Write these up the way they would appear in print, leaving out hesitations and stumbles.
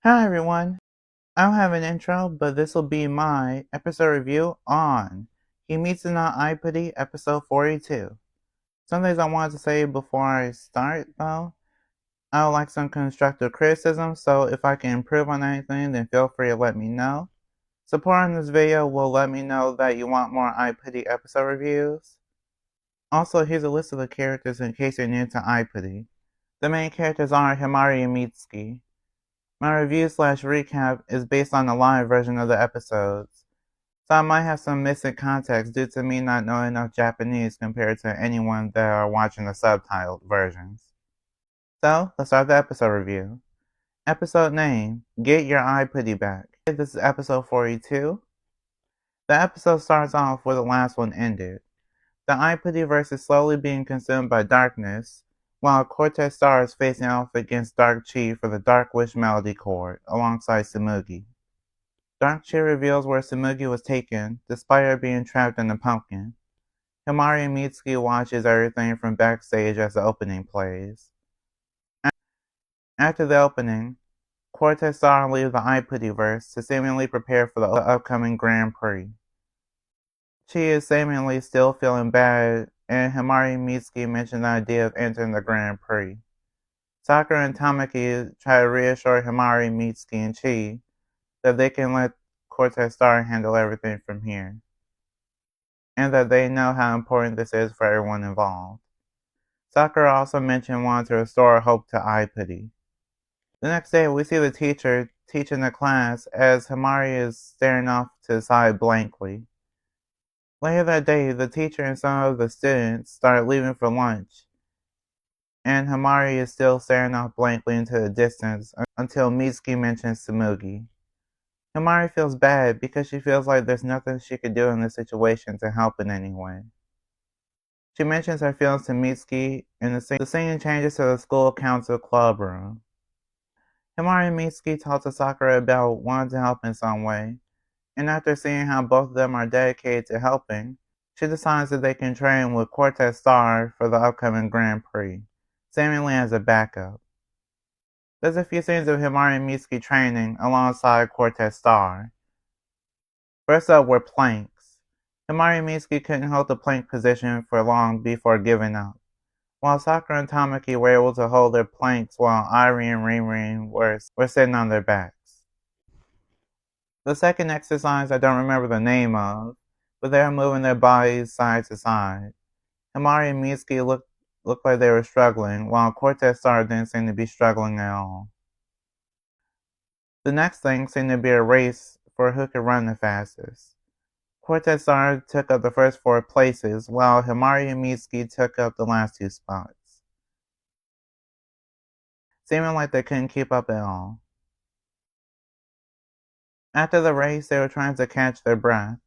Hi everyone. I don't have an intro, but this will be my episode review on Himitsu no Aipri episode 42. Some things I wanted to say before I start though. I would like some constructive criticism, so if I can improve on anything, then feel free to let me know. Support on this video will let me know that you want more Aipri episode reviews. Also, here's a list of the characters in case you're new to Aipri. The main characters are Himari and Mitsuki. My review/recap is based on the live version of the episodes, so I might have some missing context due to me not knowing enough Japanese compared to anyone that are watching the subtitled versions. So, let's start the episode review. Episode name, Get Your Aipri Back. This is episode 42. The episode starts off where the last one ended. The Aipri-verse is slowly being consumed by darkness, while Cortez Star is facing off against Dark Chi for the Dark Wish Melody Chord, alongside Tsumugi. Dark Chi reveals where Tsumugi was taken, despite her being trapped in the pumpkin. Himari and Mitsuki watches everything from backstage as the opening plays. After the opening, Cortez Star leaves the Aipri-verse to seemingly prepare for the upcoming Grand Prix. Chi is seemingly still feeling bad, and Himari and Mitsuki mention the idea of entering the Grand Prix. Sakura and Tamaki try to reassure Himari, Mitsuki, and Chi that they can let Cortez Star handle everything from here, and that they know how important this is for everyone involved. Sakura also mentioned wanting to restore hope to Aipri. The next day, we see the teacher teaching the class as Himari is staring off to the side blankly. Later that day, the teacher and some of the students start leaving for lunch, and Himari is still staring off blankly into the distance until Mitsuki mentions Tsumugi. Himari feels bad because she feels like there's nothing she could do in this situation to help in any way. She mentions her feelings to Mitsuki, and the scene changes to the school council club room. Himari and Mitsuki talk to Sakura about wanting to help in some way, and after seeing how both of them are dedicated to helping, she decides that they can train with Cortez Star for the upcoming Grand Prix, seemingly as a backup. There's a few scenes of Himari and Mitsuki training alongside Cortez Star. First up were planks. Himari and Mitsuki couldn't hold the plank position for long before giving up, while Sakura and Tamaki were able to hold their planks while Airi and Rin were sitting on their backs. The second exercise I don't remember the name of, but they were moving their bodies side to side. Himari and Mitsuki looked like they were struggling, while Cortez Star didn't seem to be struggling at all. The next thing seemed to be a race for who could run the fastest. Cortez Star took up the first 4 places, while Himari and Mitsuki took up the last 2 spots, seeming like they couldn't keep up at all. After the race, they were trying to catch their breath.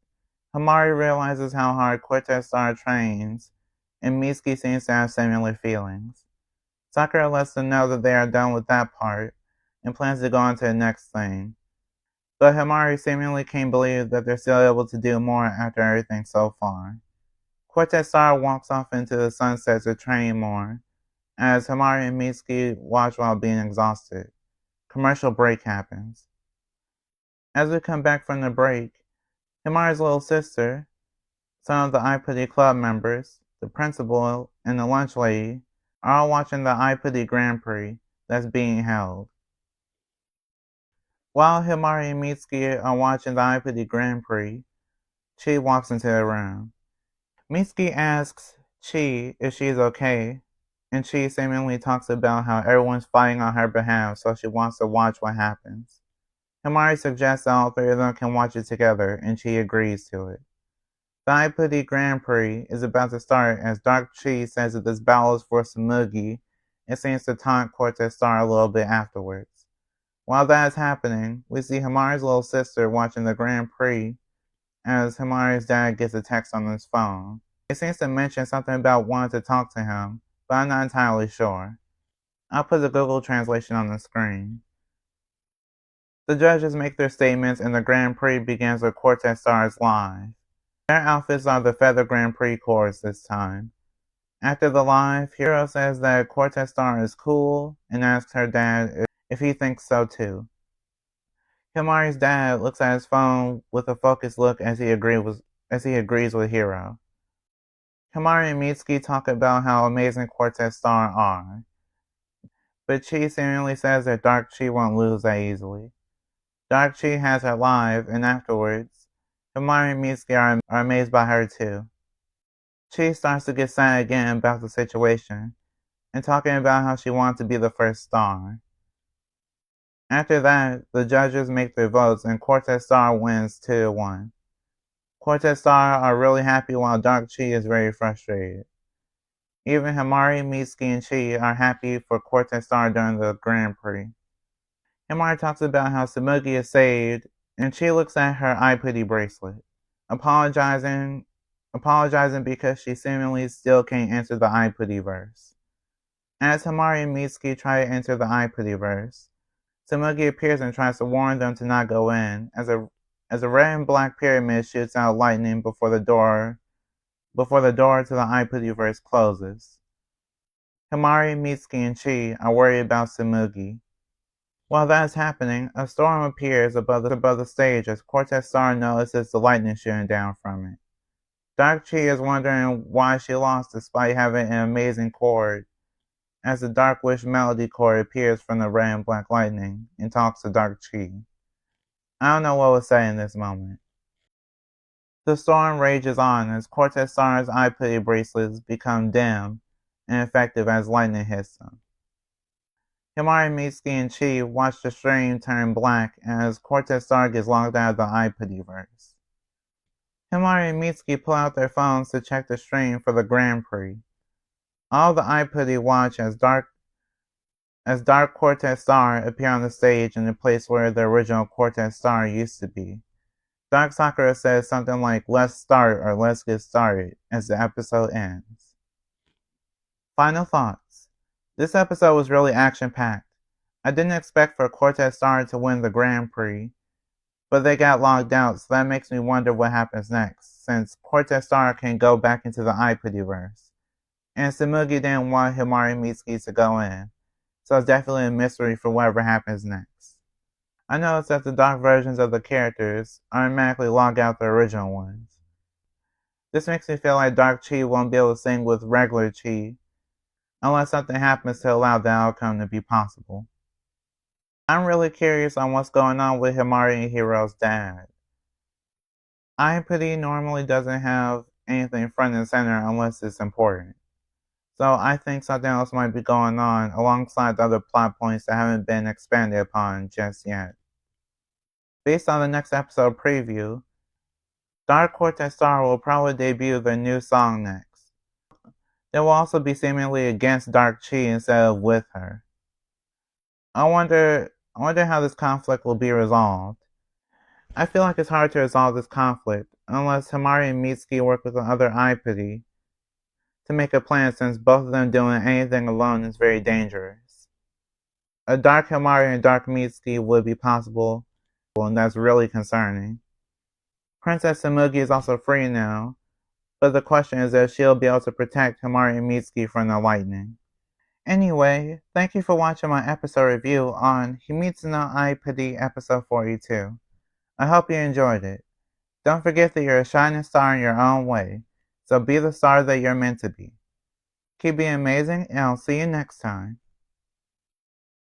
Himari realizes how hard Cortez Star trains, and Mitsuki seems to have similar feelings. Sakura lets them know that they are done with that part, and plans to go on to the next thing. But Himari seemingly can't believe that they're still able to do more after everything so far. Cortez Star walks off into the sunset to train more, as Himari and Mitsuki watch while being exhausted. Commercial break happens. As we come back from the break, Himari's little sister, some of the Aipri club members, the principal, and the lunch lady are all watching the Aipri Grand Prix that's being held. While Himari and Mitsuki are watching the Aipri Grand Prix, Chi walks into the room. Mitsuki asks Chi if she's okay, and Chi seemingly talks about how everyone's fighting on her behalf, so she wants to watch what happens. Himari suggests that all 3 of them can watch it together, and Chi agrees to it. The Aipri Grand Prix is about to start as Dark Chi says that this battle is for Tsumugi and seems to taunt Cortez Star a little bit afterwards. While that is happening, we see Himari's little sister watching the Grand Prix as Himari's dad gets a text on his phone. It seems to mention something about wanting to talk to him, but I'm not entirely sure. I'll put the Google translation on the screen. The judges make their statements and the Grand Prix begins with Cortez Stars live. Their outfits are the Feather Grand Prix chords this time. After the live, Hiro says that Cortez Star is cool and asks her dad if he thinks so too. Himari's dad looks at his phone with a focused look as he agrees with Hiro. Himari and Mitsuki talk about how amazing Quartet Star are, but Chi seemingly says that Dark Chi won't lose that easily. Dark Chi has her live, and afterwards, Himari and Mitsuki are amazed by her too. Chi starts to get sad again about the situation, and talking about how she wants to be the first star. After that, the judges make their votes and Quartet Star wins 2-1. Quartet Star are really happy while Dark Chi is very frustrated. Even Himari, Mitsuki, and Chi are happy for Quartet Star during the Grand Prix. Himari talks about how Tsumugi is saved, and Chi looks at her Aipri bracelet, apologizing because she seemingly still can't enter the Aipri verse. As Himari and Mitsuki try to enter the Aipri verse, Tsumugi appears and tries to warn them to not go in, as a red and black pyramid shoots out lightning before the door to the Aipri verse closes. Himari, Mitsuki, and Chi are worried about Tsumugi. While that is happening, a storm appears above the stage as Quartet Star notices the lightning shooting down from it. Dark Chi is wondering why she lost despite having an amazing chord, as the Dark Wish melody chord appears from the red and black lightning and talks to Dark Chi. I don't know what was said in this moment. The storm rages on as Quartet Star's Aipri bracelets become dim and effective as lightning hits them. Himari, Mitsuki, and Chi watch the string turn black as Quartet Star gets locked out of the Aipri verse. Himari and Mitsuki pull out their phones to check the stream for the Grand Prix. All the Aipri watch as Dark Quartet Star appear on the stage in the place where the original Quartet Star used to be. Dark Sakura says something like "let's start" or "let's get started" as the episode ends. Final thoughts. This episode was really action-packed. I didn't expect for Quartet Star to win the Grand Prix, but they got locked out, so that makes me wonder what happens next, since Quartet Star can go back into the Aipri-verse. And Tsumugi didn't want Himari and Mitsuki to go in, so it's definitely a mystery for whatever happens next. I noticed that the dark versions of the characters automatically log out the original ones. This makes me feel like Dark Chi won't be able to sing with regular Chi, unless something happens to allow the outcome to be possible. I'm really curious on what's going on with Himari and Hiro's dad. Aipri normally doesn't have anything front and center unless it's important. So I think something else might be going on alongside the other plot points that haven't been expanded upon just yet. Based on the next episode preview, Dark Quartet Star will probably debut their new song next. They will also be seemingly against Dark Chi instead of with her. I wonder how this conflict will be resolved. I feel like it's hard to resolve this conflict unless Himari and Mitsuki work with the other Aipri to make a plan, since both of them doing anything alone is very dangerous. A dark Himari and dark Mitsuki would be possible, and that's really concerning. Princess Tsumugi is also free now, but the question is if she'll be able to protect Himari and Mitsuki from the lightning. Anyway, thank you for watching my episode review on Himitsu no Aipri episode 42. I hope you enjoyed it. Don't forget that you're a shining star in your own way, so be the star that you're meant to be. Keep being amazing, and I'll see you next time.